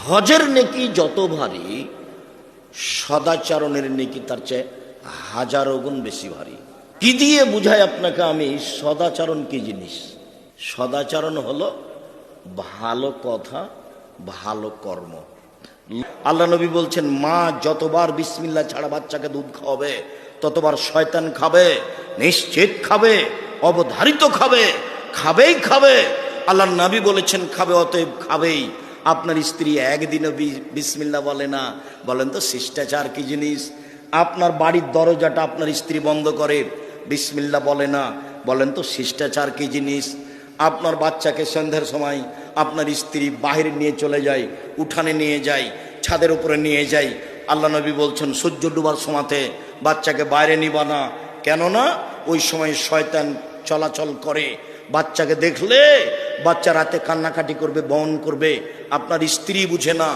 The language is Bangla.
হজের নেকি যত ভারী, সদাচরণের নেকি তার চেয়ে হাজারো গুণ বেশি ভারী। কি দিয়ে বুঝাই আপনাকে আমি সদাচরণ কি জিনিস? সদাচরণ হলো ভালো কথা, ভালো কর্ম। আল্লাহ নবী বলছেন, মা যতবার বিসমিল্লাহ ছাড়া বাচ্চাকে দুধ খাওয়াবে ততবার শয়তান খাবে, নিশ্চিত খাবে, অবধারিত খাবে, খাবেই খাবে। আল্লাহ নবী বলেছেন খাবে, অতএব খাবেই। আপনার স্ত্রী একদিনও বিসমিল্লাহ বলে না, বলেন তো শিষ্টাচার কি জিনিস? আপনার বাড়ির দরজাটা আপনার স্ত্রী বন্ধ করে, বিসমিল্লাহ বলে না, বলেন তো শিষ্টাচার কি জিনিস? আপনার বাচ্চাকে সন্ধ্যার সময় আপনার স্ত্রী বাহিরে নিয়ে চলে যায়, উঠানে নিয়ে যায়, ছাদের উপরে নিয়ে যায়। আল্লাহ নবী বলছেন সূর্য ডুবার সময়তে বাচ্চাকে বাইরে নিবা না। কেননা ওই সময় শয়তান চলাচল করে, বাচ্চাকে দেখলে বাচ্চা রাতে কান্নাকাটি করবে, বহন করবে। আপনার স্ত্রী বুঝে না,